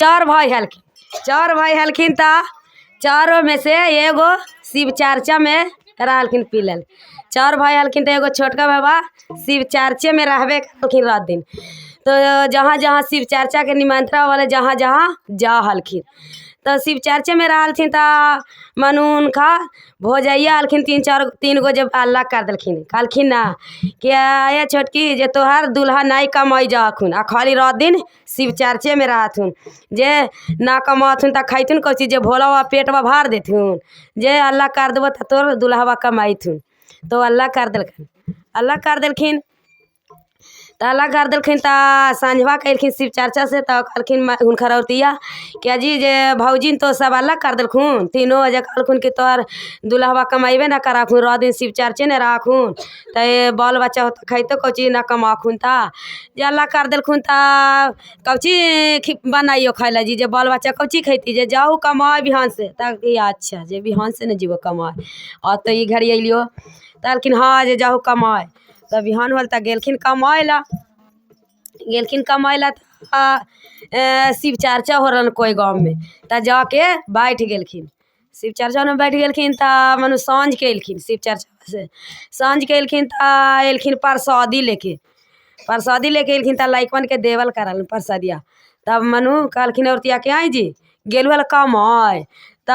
चार भाई हलखिन ता चारों में से एगो शिव चर्चा में रहलखिन पीलल। चार भाई हलखिन तो एगो छोटका बाबा शिव चर्चे में रहबे करलखिन रात दिन। तो जहाँ जहाँ शिव चर्चा के निमंत्रण वाले जहाँ जहाँ जा हलखिन तो शिव चर्चे में रहलखिन ता मनु उनका भोजैया हलखिन तीन गो जब अल्लाह कर दिलखिन कहलखिन ना कि ये छोटकी जे तोहार दूल्हा नहीं कमाई जाखुन आ खाली रात दिन शिव चर्चे में रहथुन जे ना कमाथुन ता खैथुन कौची जे भोला बाबा पेटवा भर देथुन जे अल्लाह कर देबो तो तोर दूल्हा कमाईथुन। तो अल्लाह कर दिलखिन तो अल्लाह कर दिलखिन ता सांझवा कलखिन शिव चर्चा से तो कहलखिन हुनकर औरतिया कि अजी जे भौजिन तो सब अल्लाह कर दिलखुन तीनों अजय कहलखुन कि तोहर दूल्हा कमाइबे ना कराखुन रात दिन शिव चर्चे ने राखुन तो ये बाल बच्चा हो खैतो कौची ना कमाखुन था जे अल्लाह कर दिलखुन ता कौची बनाइयो खैला जी जे बाल बच्चा कौची खैती जे जाऊ कमाए बिहान से तक अच्छा जे बिहान से न जीवो कमाए और तो ये घड़ी अलियो कहलखिन हाँ जे जाऊ कमाए तब बिहान होल त गेलखिन कमाइला शिव चर्चा हो रहा कोई गाँव में त जाके बैठ गेलखिन शिव चर्चा में बैठ गेलखिन त मनु साँझ के अयलखिन शिव चर्चा से साँझ के अयलखिन त अयलखिन प्रसादी लेके अयलखिन त लइकवन के देवल करल प्रसादिया। तब मनु कहलखिन औरतिया के आई जी गेलू हल कमाए त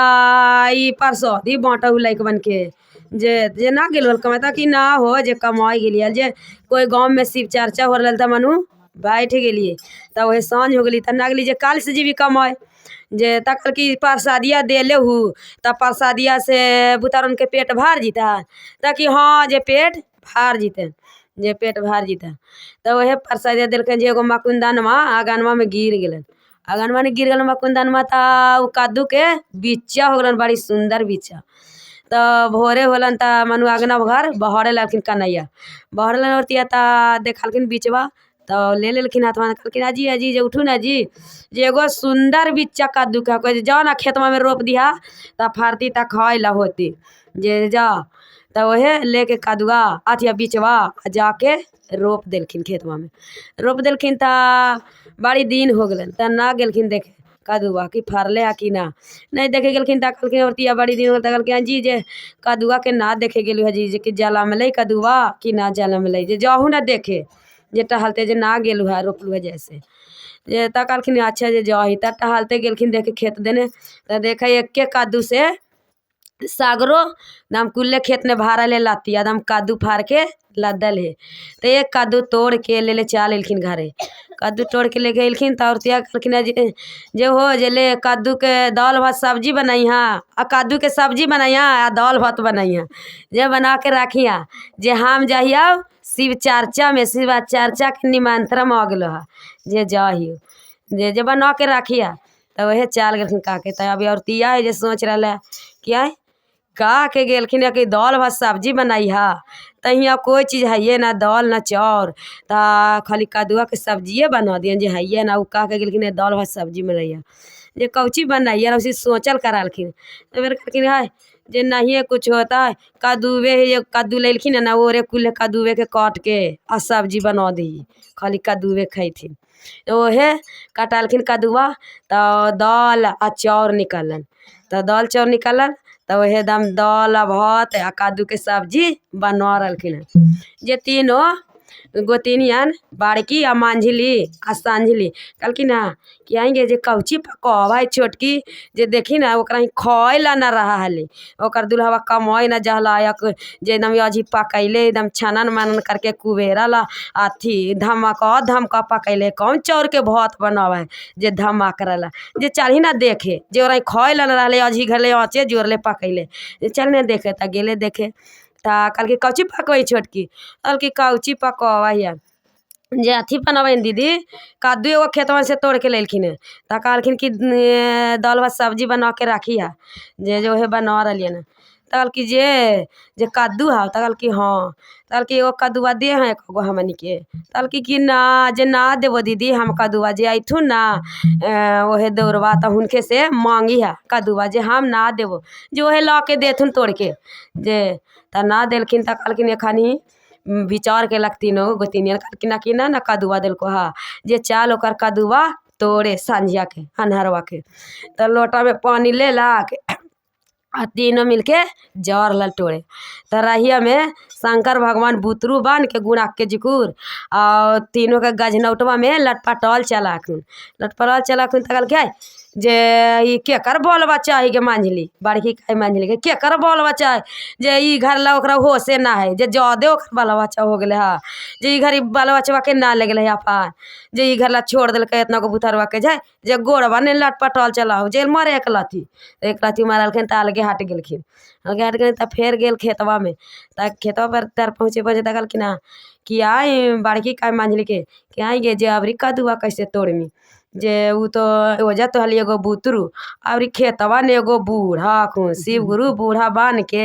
ई प्रसादी बाँटू लइकवन के जे ना गेल हल कमाए कि ना हो जे कमाई गेलिए जे कोई गाँव में शिव चर्चा हो रहा त मनु बैठ गेलिए तब वही साँझ हो गई त ना गेली जे काल से जीवी कमाए जे तक की प्रसादिया देले हूँ तब प्रसादिया से बुतारन के पेट भर जीता ताकि हाँ जे पेट भर जीते तो वह प्रसादिया दिलखन जे एगो मकुंदनमा आंगनवा में गिर गेलन मकुंदनमा ता उ कद्दू के बिच्चा हो गलन बड़ी सुंदर बिच्चा। तो भोरे होलन त मनु अगना घर बहरे लखिन कन्हैया बहरे औरतिया ता देखलखिन बिचवा तो ले लेलखिन हाथवा कहलखिन अजी जे उठू ना जी जे एगो सुंदर बिच्चा कद्दू का कहे जाओ ना खेतवा में रोप दिया त फरती त खाए ला होती जे जा तो वह लेके कदुआ अथिया बिचवा जाके रोप दिलखिन खेतवा में रोप दिलखिन ता बड़ी दिन हो गलन त ना गेलखिन देखे कदुआ कि फरले है कि ना नहीं देखे गेलखिन त कहलखिन औरतिया बड़ी दिन हो गल कहलखिन जी जे कदुआ के ना देखे गेलू है जी जे कि जला में कदुआ कि ना जला में जे जाहू ना देखे जे टहलते जे ना गेलू है रोपलू है जैसे जे त कहलखिन अच्छा जे जाही त टहलते गेलखिन देखे खेत देने त देखे एके कद्दू से सागरो दम कुल्ले खेत में भरल है लतिया दम कद्दू फाड़ के लदल है तो एक कद्दू तोड़ के ले चल एलखिन घरे कद्दू तोड़ के लेके अयलखिन तो औरतिया कहलखिन जे हो जे ले कद्दू के दाल भात सब्जी बनाई हाँ आ कद्दू के सब्जी बनाई हाँ आ दाल भात बनाई हाँ जे बना के रखी हाँ जे हम जाइए शिव चर्चा के निमंत्रण आ गलो है जे जाहियो जे बना के रखिया तो वह चल गेलखिन का के तो अभी औरतिया है जे सोच रहा है क्या का के गेलखिन कि दाल भात सब्जी बनाई हा तो यहाँ कोई चीज़ है ना दाल ना चाउर ता खाली कद्दुआ के सब्जिए बना दिए जे है ना उ का के गेलखिन दाल भात सब्जी बनाइया जे कौची बनाइए ना उसी सोचल करालखिन तो मेरे कहलखिन है जे नहीं कुछ होता है कद्दूवे है कद्दू लेलखिन ना ओरे कुल कद्दूवे के काट के आ सब्जी बना दी खाली कद्दूवे खैथिन ओहे कटालखिन कद्दुआ तो दाल आ चाउर निकलन तो दाल चाउर निकलन तो वह दम दाल भात आ कद्दू के सब्जी बना रहलखिन जे तीनों गोतिनियन बड़की आ मंझली आ संझली कहलखिन हाँ कि आएंगे जे कौची पकवाई छोटकी जे देखी ना ओकरा खाए ला ना रहा हले ओकर दुल्हवा कमाई ना जहलायक जे एकदम अजी पकैले एकदम छनन मनन करके कुबेरा ला अथी धमका पकैले कौन चाउर के भात बनावा है जे धमक रहा जे चल ना देखे जे ओरा खाए ला ना रहले अजी घरले आँचे जोरले पकैले जे चल ना देखे त गेले देखे ता कल की कौची पकवाई छोटकी कल की कौची पकवा है जे अथी बनबै दीदी कद्दू एगो खेतवा से तोड़ के लेलखिन त कहलखिन कि दाल भात सब्जी बना के रखी है जे वह बना रही है तो कहल कि जे कद्दू है तो कहल कि हाँ तो कहल कि एगो कद्दुआ दे हैं एगो हमनी के कहल कि ना जे ना देबो दीदी हम कद्दुआ जे अथुन ना वह दौड़वा तो उनके से मांगी है कद्दुआ जे हम ना देबो जे वह ला के देथुन तोड़ के जे त ना देलखिन त कहलखिन एखनी विचार के लगती नो गोतिनियन कहलखिन कि ना कद्दुआ दिलको हा जे चल ओकर कद्दुआ तोड़े संझिया के अन्हरवा के। तो लोटा में पानी ले ला के आ तीनों मिलके जर ला टोड़े। तो रहिया में शंकर भगवान बुतरू बन के गुणा के जिकुर और तीनों के गजनौटवा में लटपटल चलाखुन तकल क्या जे ई केकर बोल बच्चा है के मांझली बड़की काहे मांझली के केकर बोल बच्चा है जे ई घर ला ओकरा होशे ना है जे ज्यादे ओकर बाल बच्चा हो गेले हा जे ई घर बाल बच्चवा के ना ले गेले अपन जे ई घर ला छोड़ देलके इतना को बुथरवा के जाए जे गोड़वा ने लटपटल चलाओ जेल मरे एक लाठी मारलखिन त अलगे हट गेलखिन त फेर गेल खेतवा में त खेतवा पर तर पहुँचे तकलखिन ना कि आई बड़की काहे मांझली के कि आई गे जे अबरी कदुआ कैसे तोड़मी जे उ तो ओजा तो हली एगो बुतरू और खेतवा ने एगो बूढ़ा खून शिव गुरु बूढ़ा बन के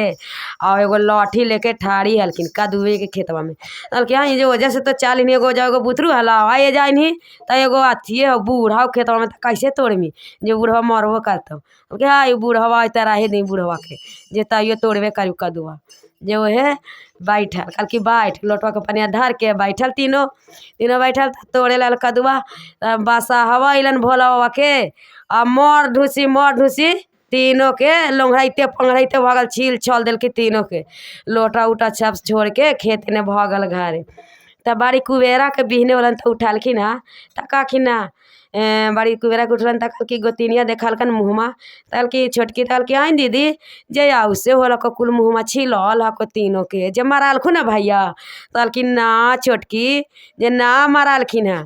और एगो लाठी लेके ठाड़ी हलकिन कदुए के खेतवा में क्या ये जो वजह से तो चाल नहीं एगो एगो बुतरू हला आए जाए नहीं तो एगो अथिए हो बूढ़ा खेतवा में कैसे तोड़मी जे बूढ़वा मरबो करतो क्या बूढ़वा तराहे नहीं बूढ़वा के जे तैयो तोड़बे करू कदुआ जे ओहे बैठल कल की बैठ लोटवा के पनिया धर के बैठल तीनों बैठल तोड़े लाल कदुआ बासा हवा अलन भोला बाबा के आ मर ढूसी तीनों के लोंघराइते पंघराइते भगल छील छल दिल के तीनों के लोटा उटा छप छोड़ के खेत ने भगल घर तब बाड़ी कुबेरा के बिहने वालन तो उठालखिन हा तकाखिन ना बड़ी कुबेरा के उठलन तक की गोतिनिया देखलकन मुँहमा तल की छोटकी तल की आई दीदी जे आउ से होला कुल मुँहमा छिलल हको तीनों के जे मरालखुन ना भैया तल की ना छोटकी जे ना मरालखिन है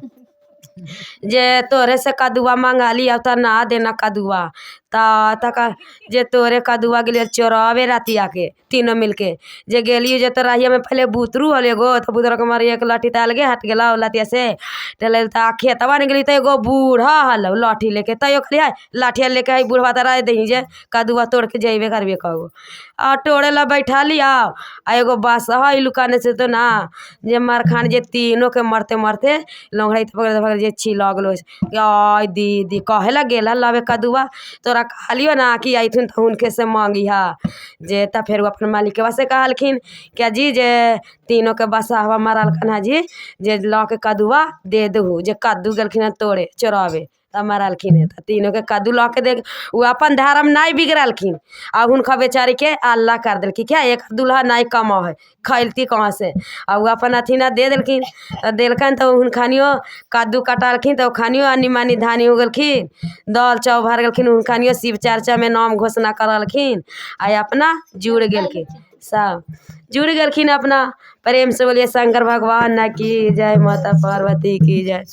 जे तोरे से कदुआ मंगाली अब तो ना देना कदुआ तक जे तोरे कदुआ गेलिए चोरावे रातिया के तीनों मिलके जे गेलिए जे तो रहिया में पहले बुतरू हल एगो तो बुतरा के मारी एक लाठी अलगे हट गला लतिया से टले खेतवा ने गेली तो एगो बूढ़ा हल लाठी लेके तैयो खलिया लाठिया लेके आई बूढ़वा तरा दही जे कदुआ तोड़ के जेबे करबे कहो आ टोड़े ला बैठा लिया आ एगो बस है लुकाने से तो ना जे मरखान जे तीनों के मरते मरते लोंघड़े पकड़ जे छिला गलो आई दीदी कहे ला गेला लवे कदुआ तोरा कहलियो ना कि अइथुन तो उनके से मांगी हा जे त फिर अपन मालिक के से कहलखिन क्या जी जे तीनों के बसा हवा मारल कन्हा जी जे ला के कदुआ दे दहू जे कद्दू गेलखिन तोड़े चोरावे तब मारलखिन है तीनों के कद्दू ला के दे वो अपन धर्म नहीं बिगड़लखिन आ उनका बेचारी के अल्लाह कर दिलखिन क्या एक दूल्हा नहीं कमा है खैलती कहाँ से आ वो अपन अथी ना दे दिलखिन दिलखन तो उनखानियो कद्दू कटालखिन तो खानियो अन्नी मानी धानी हो गलखिन दाल चाव भर गलखिन उनखानियो शिव चर्चा में नाम घोषणा करलखिन आ अपना जुड़ गेलखिन सब जुड़ गेलखिन अपना प्रेम से बोलिए शंकर भगवान की जय माता पार्वती की जय।